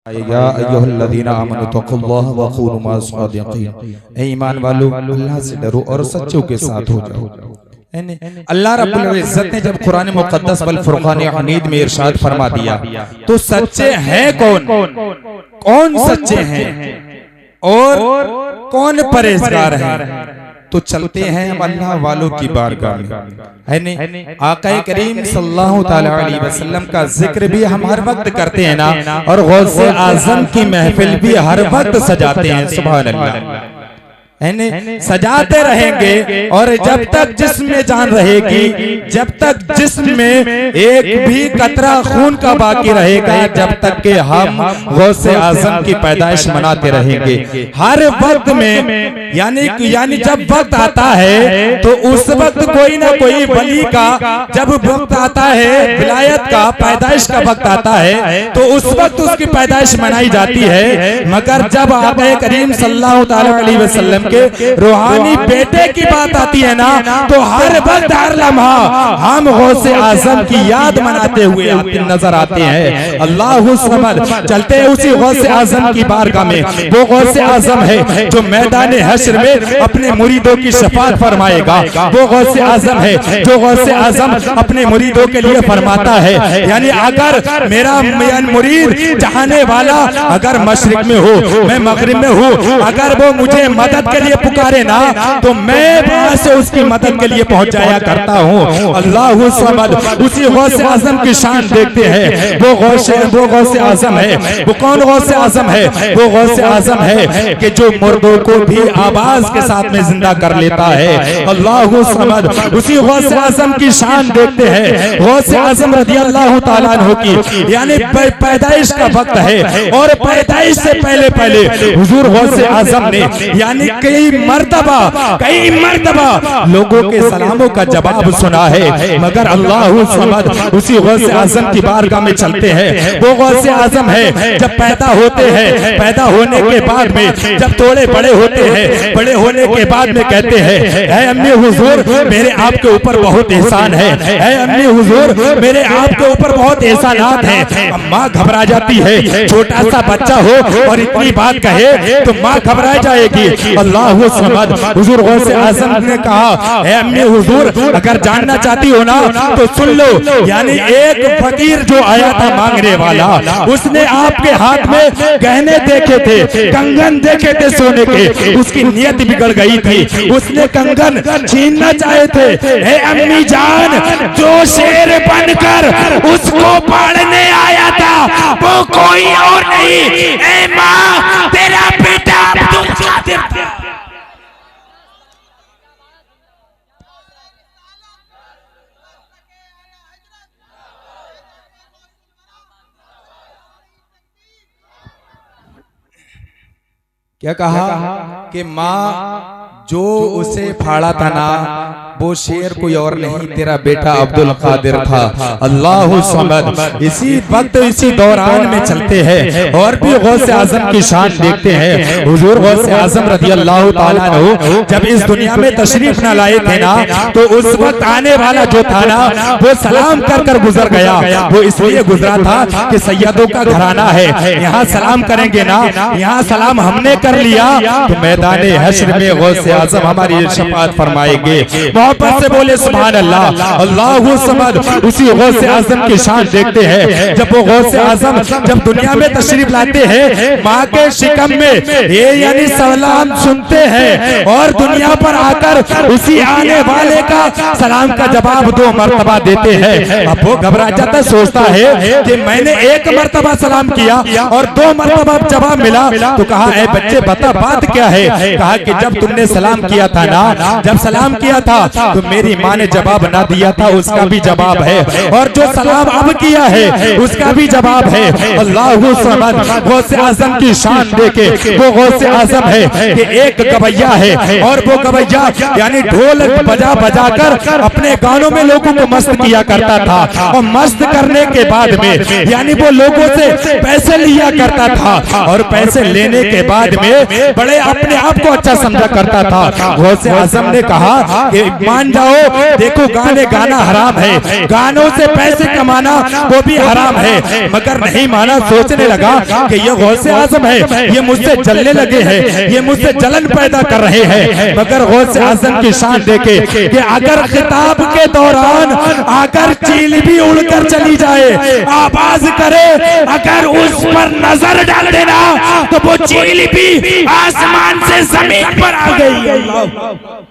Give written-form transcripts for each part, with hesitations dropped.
ईमान वालों अल्लाह से डरो और सच्चों के साथ हो जाओ। अल्लाह रब्बुल इज्जत ने जब कुरान मुक़द्दस वल फुरक़ान हमीद में इरशाद फरमा दिया तो सच्चे हैं कौन, कौन सच्चे हैं और कौन परहेजगार हैं, तो चलते हैं हम अल्लाह वालों की बारगाह में, है नहीं। आका करीम सल्लल्लाहु ताला अलैहि वसल्लम का जिक्र भी हम हर वक्त करते हैं ना, और गौसे आजम की महफिल भी हर वक्त सजाते हैं। सुभान अल्लाह, सजाते रहेंगे और जब तक जिस्म में जान रहेगी, जब तक जिस्म में एक भी कतरा खून का बाकी रहेगा, जब तक के हम गौसे आजम की पैदाइश मनाते रहेंगे हर वक्त में। यानी जब वक्त आता है तो उस वक्त कोई ना कोई वली का जब वक्त आता है, विलायत का पैदाइश का वक्त आता है, तो उस वक्त उसकी पैदाइश मनाई जाती है। मगर जब आका करीम सल्लल्लाहु ताला अलैहि वसल्लम रूहानी बेटे की बात आती है ना, तो हर वक्त हर लम्हा हम गौसे आजम की याद मनाते हुए नजर आते हैं। अल्लाहु समद। चलते हैं उसी गौसे आजम की बारगाह में। वो गौसे आजम है जो मैदान हश्र में अपने मुरीदों की शफाअत फरमाएगा। वो गौसे आजम है जो गौसे आजम अपने मुरीदों के लिए फरमाता है, यानी अगर मेरा मुरीद चाहने वाला अगर मशरिक में हो, मैं मगरिब में हूँ, अगर वो मुझे मदद के लिए पुकारे ना, तो मैं वहां से उसकी मदद के लिए पहुंच जाया करता हूँ। अल्लाहु समद। उसी गौसे आजम की शान देखते हैं। वो गौसे आजम है। वो कौन गौसे आजम है? वो गौसे आजम है कि जो मुर्दों को भी आवाज के साथ में जिंदा कर लेता है। अल्लाहु समद। उसी गौसे आजम की शान देखते हैं। गौसे आजम रज़ी अल्लाह ताला अन्हु की यानी पैदाइश का वक्त है, और पैदाइश से पहले हुजूर गौसे आजम ने यानी कई मर्तबा लोगों के सलामों का जवाब सुना है। मगर अल्लाहु समद। उसी गौसे आजम की बारगाह में चलते हैं। वो गौसे आजम है जब पैदा होते हैं, पैदा होने के बाद में जब थोड़े बड़े होते हैं, बड़े होने के बाद में कहते हैं, ऐ अम्मी हुजूर मेरे आपके ऊपर बहुत एहसान है, ऐ अम्मी हुजूर मेरे आपके ऊपर बहुत एहसानात हैं। अम्मा घबरा जाती है। छोटा सा बच्चा हो और इतनी बात कहे तो माँ घबरा जाएगी। अल्लाहु समद। हुजूर गौसे आजम ने कहा, ऐ अम्मी हुजूर अगर जानना चाहती हो ना तो सुन लो। यानी एक फकीर जो आया था मांगने वाला, उसने आपके हाथ में गहने देखे थे, कंगन देखे थे सोने के, उसकी नियत बिगड़ गई थी, उसने कंगन छीनना चाहे थे। ऐ अम्मी जान, जो शेर बनकर उसको पालने आया था वो कोई और नहीं, ऐ माँ तेरा बेटा अब्दुल कादिर। क्या कहा कि माँ जो उसे फाड़ा था ना, वो शेर कोई और नहीं तेरा बेटा अब्दुल कादिर था। अल्लाहु समद। इसी वक्त इसी दौरान में चलते हैं और भी गौसे आजम की शान देखते हैं। हुजूर गौसे आजम रज़ी अल्लाह ताला अन्हु जब इस दुनिया में तशरीफ न लाए थे ना, तो उस वक्त आने वाला जो था ना वो सलाम कर कर गुजर गया। वो इसलिए गुजरा था कि सैयदों का घराना है, यहाँ सलाम करेंगे ना, यहाँ सलाम हमने कर लिया तो मैदान हश्र में गौसे आजम हमारी शफाअत फरमाएंगे। मोहब्बत से बोले सुभान अल्लाह। अल्लाहु समद। उसी गौसे आजम की शान देखते हैं। जब वो गौसे आजम जब दुनिया में तशरीफ लाते हैं, माँ के शिकम में ये यानी सलाम सुनते हैं और दुनिया पर आकर उसी आने वाले का सलाम का जवाब 2 मरतबा देते हैं। अब वो घबरा जाता, सोचता है कि मैंने 1 मरतबा सलाम किया और 2 मरतबा जवाब मिला। तो कहा, ऐ बच्चे बता बात क्या है? कहा कि जब तुमने सलाम किया था ना, जब सलाम किया था तो मेरी माँ ने जवाब ना दिया था, उसका भी जवाब है, और जो सलाम अब किया है उसका भी जवाब है। अल्लाहु समद। गौसे आजम की शान देखे। वो गौसे आजम है कि एक गवैया है और वो गवैया यानी ढोल बजा बजा कर अपने गानों में लोगों को मस्त किया करता था, और मस्त करने के बाद में यानी वो लोगों से पैसे लिया करता था, और पैसे लेने के बाद में बड़े अपने आप को अच्छा समझा करता था। गौसे आजम ने कहा कि मान जाओ, देखो गाने गाना हराम है, गानों से पैसे कमाना वो भी हराम है, मगर नहीं माना। सोचने लगा कि ये गौसे आजम है, ये मुझसे जलने लगे हैं, ये मुझसे जलन पैदा कर रहे हैं। मगर गौसे आजम की शान देखे कि अगर खिताब के दौरान अगर चील भी उड़कर चली जाए, आवाज करे, अगर उस पर नजर डाल देना तो वो चील भी आसमान से जमीन पर आ गई।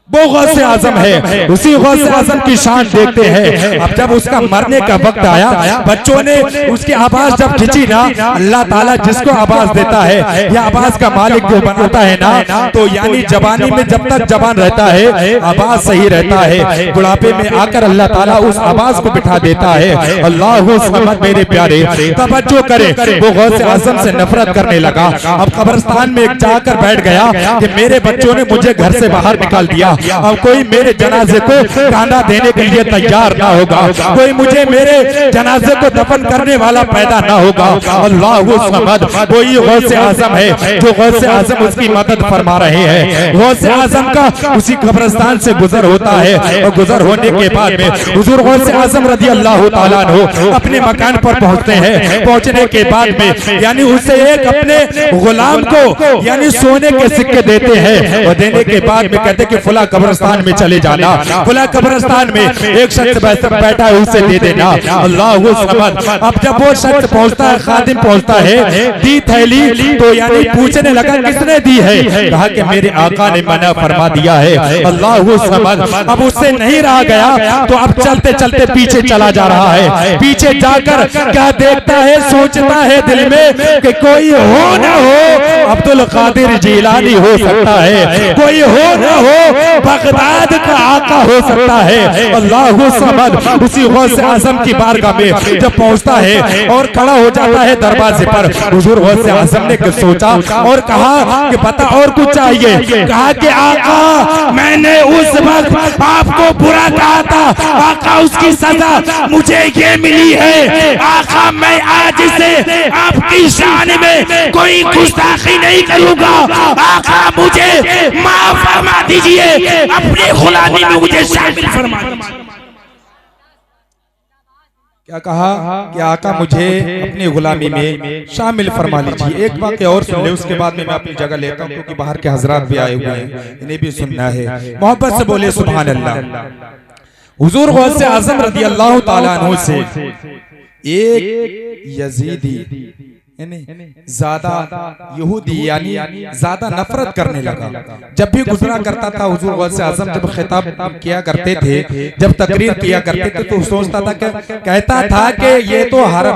वो गौसे आजम है, उसी गौसे आजम की शान देखते हैं। अब जब उसका मरने का वक्त आया, बच्चों ने उसकी आवाज जब खींची ना, अल्लाह ताला जिसको आवाज देता है या आवाज का मालिक जो बनाता है ना, तो यानी जवानी में जब तक जवान रहता है आवाज सही रहता है, बुढ़ापे में आकर अल्लाह ताला उस आवाज को बिठा देता है। अल्लाह समद मेरे प्यारे, तवज्जो करे, वो गौसे आजम से नफरत करने लगा। अब कब्रिस्तान में जाकर बैठ गया कि मेरे बच्चों ने मुझे घर से बाहर निकाल दिया, अब कोई मेरे जनाजे को खाना देने के लिए तैयार ना होगा, कोई मुझे मेरे जनाजे को दफन करने वाला पैदा ना होगा। अल्लाह समद, कोई गौसे आजम है जो गौसे आजम उसकी मदद फरमा रहे हैं। गौसे आजम का उसी कब्रिस्तान से गुजर होता है और गुजर होने के बाद में हुजूर गौसे आजम रज़ी अल्लाह ताला अन्हु अपने मकान पर पहुंचते हैं। पहुंचने के बाद में यानी उसे एक अपने गुलाम को यानी सोने के सिक्के देते हैं और देने के बाद में कहते कि फुला कब्रिस्तान में चले जाना, फुला कब्रिस्तान में एक शख्स बैठा है उसे दे देना। अल्लाह समद। अब जब वो शख्स पहुंचता है, खादिम पहुंचता है, दी थैली, तो यानी पूछने लगा किसने दी है, कहा कि मेरे आका ने मना फरमा दिया है। अल्लाह समद। अब उससे नहीं रहा गया तो अब चलते चलते पीछे चला जा रहा है। पीछे जाकर क्या देखता है, सोचता है दिल में कि कोई हो ना हो अब्दुल कादिर जिलानी हो सकता है, कोई हो ना हो बगदाद का आका हो सकता है। अल्लाह समद। उसी गौसे आजम की बारगाह में जब पहुंचता है और खड़ा हो जाता है दरवाजे पर, हुजूर गौसे आजम ने सोचा और कहा कि बता और कुछ चाहिए। कहा कि आका मैंने उस वक्त आपको बुरा कहा था, आका उसकी सजा मुझे ये मिली है। आका मैं आज से आपकी शान में कोई गुस्ताखी नहीं करूंगा, आका मुझे माफ फरमा दीजिए, अपनी गुलामी में मुझे शामिल फरमा दीजिए। क्या कहा कि आका मुझे अपनी गुलामी में शामिल फरमा लीजिए। एक बात और सुन ले, उसके बाद में मैं अपनी जगह लेता हूँ क्योंकि बाहर के हजरात भी आए हुए हैं, इन्हें भी सुनना है। मोहब्बत से बोले सुभान अल्लाह। हुजूर गौसे आजम रज़ी अल्लाह ताला अन्हु से एक यजीदी ज्यादा यहूदी यानी ज्यादा नफरत करने लगा। जब भी गुजरा करता था हुजूर गौसे आजम जब खिताब किया करते थे, जब तकरीर किया करते थे, तो सोचता था कहता था कि ये तो हर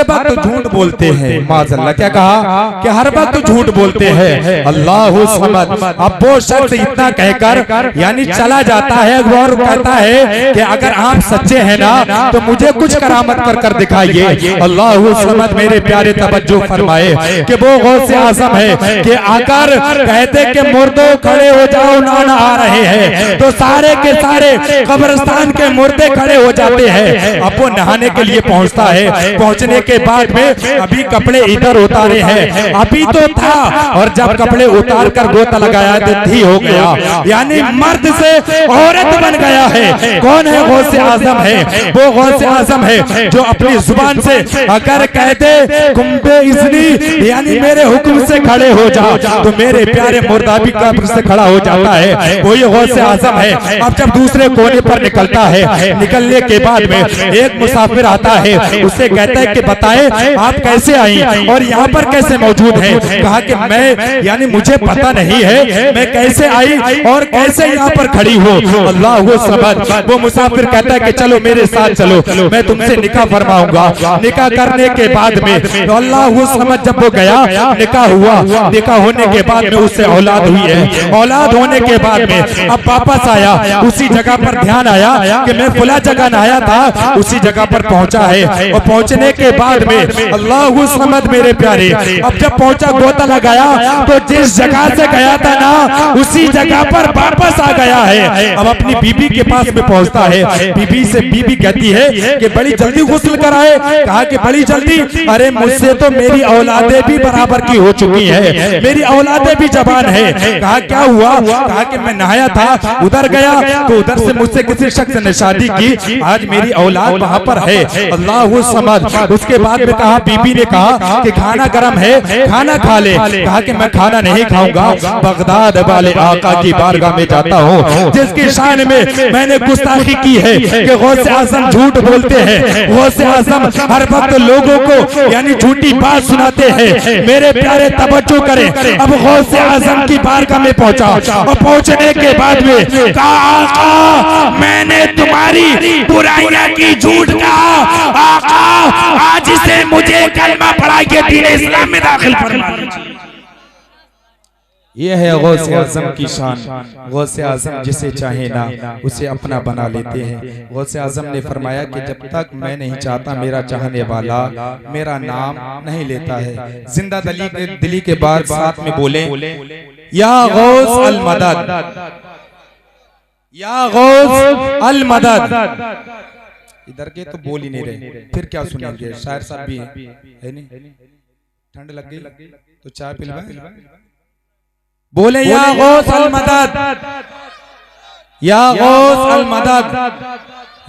वक्त झूठ बोलते हैं। माज़अल्लाह, क्या कहा कि हर वक्त झूठ बोलते हैं। अल्लाह समद। अब वो शख्स इतना कहकर यानी चला जाता है और कहता है कि अगर आप सच्चे हैं ना तो मुझे कुछ करामत कर दिखाइए। अल्लाह समद। मेरे तवज्जो फरमाए कि वो गौसे आजम है कि आकर कहते कि मुर्दों खड़े हो जाओ, नाना आ रहे हैं, तो सारे के सारे कब्रिस्तान के मुर्दे खड़े हो जाते हैं। अब वो नहाने के लिए पहुंचता है। पहुंचने के बाद में अभी कपड़े इधर उतारे हैं, अभी तो था, और जब कपड़े उतार कर गोता लगाया तो थी हो गया, यानी मर्द से औरत बन गया है। कौन है गौसे आजम? है वो गौसे आजम है जो अपनी जुबान से अगर कहते कुंबे इज़नी यानी मेरे हुक्म से खड़े हो जाओ, तो मेरे प्यारे मुर्दा भी कब्र से खड़ा हो जाता है। वो ये गौसे आजम है। अब जब दूसरे कोने पर निकलता है, निकलने के बाद में एक मुसाफिर आता है, उससे कहता है कि बताएं आप कैसे आई और यहाँ पर कैसे मौजूद हैं। कहा कि मैं यानी मुझे पता नहीं है मैं कैसे आई और कैसे यहाँ पर खड़ी हूँ। अल्लाह समद। वो मुसाफिर कहता है कि चलो मेरे साथ चलो, मैं तुमसे निकाह फरमाऊंगा। निकाह करने के बाद में तो अल्लाह समझ जब वो गया, निकाह हुआ, निकाह होने के बाद में उससे औलाद हुई है। औलाद होने के बाद में अब वापस आया, उसी जगह पर ध्यान आया कि मैं फुला जगह नहाया था, उसी जगह पर पहुंचा है। और पहुंचने के बाद में अल्लाह समझ मेरे प्यारे, अब जब पहुंचा गोता लगाया तो जिस जगह से गया था ना उसी जगह पर वापस आ गया है। अब अपनी बीबी के पास में पहुंचता है, बीबी से बीबी कहती है कि बड़ी जल्दी गुस्ल कराए। कहा कि बड़ी जल्दी? अरे मुझसे तो मेरी औलादे भी बराबर की हो चुकी है, मेरी औलादे भी जवान है। कहा क्या हुआ? कहा कि मैं नहाया था, उधर गया तो उधर से मुझसे किसी शख्स ने शादी की, आज मेरी औलाद वहां पर है। अल्लाह समझ। उसके बाद में कहा, बीबी ने कहा कि खाना गर्म है, खाना खा ले। कहा कि मैं खाना नहीं खाऊंगा, बगदाद वाले आका की बारगाह में जाता हूँ जिसकी शान में मैंने गुस्ताखी की है कि गौसे आजम झूठ बोलते हैं, गौसे आजम हर वक्त लोगों को यानी झूठी बात सुनाते हैं। मेरे प्यारे तवज्जो करें, अब गौसे आजम की बारगाह में पहुंचा और पहुंचने के बाद में कहा, आका मैंने तुम्हारी बुराइयां की, झूठ कहा, आका आज से मुझे कलमा पढ़ा के दीन इस्लाम में दाखिल फरमा दीजिए। यह है गौसे आजम की शान। गौसे आजम जिसे चाहे ना उसे अपना बना लेते हैं। गौसे आजम ने फरमाया कि जब तक मैं नहीं चाहता मेरा चाहने वाला मेरा नाम नहीं लेता है। जिंदा दिली के बाद साथ में बोले, या गौस अल मदद, या गौस अल मदद। इधर के तो बोल ही नहीं रहे, फिर क्या सुनेंगे? शायर साहब भी है नहीं, ठंड लग गई तो चाय पिलवा। बोले या गौस अल मदद, या गौस अल मदद,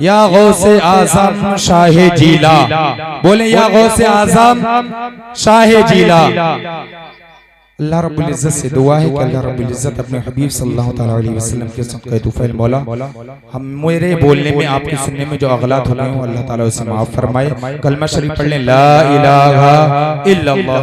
या गौसे आजम शाहे जीला। बोले या गौसे आजम शाहे जीला। अल्लाह रब्बुल इज्जत से दुआ है कि अल्लाह रब्बुल इज्जत अपने हबीब सल्लल्लाहु तआला अलैहि वसल्लम के सदक़े तुफ़ैल मौला हम मेरे बोलने में आपके सुनने में जो अगलात हो गए हो अल्लाह ताला उसे माफ फरमाए। कलमा शरीफ पढ़ लें, ला इलाहा इल्लल्लाह।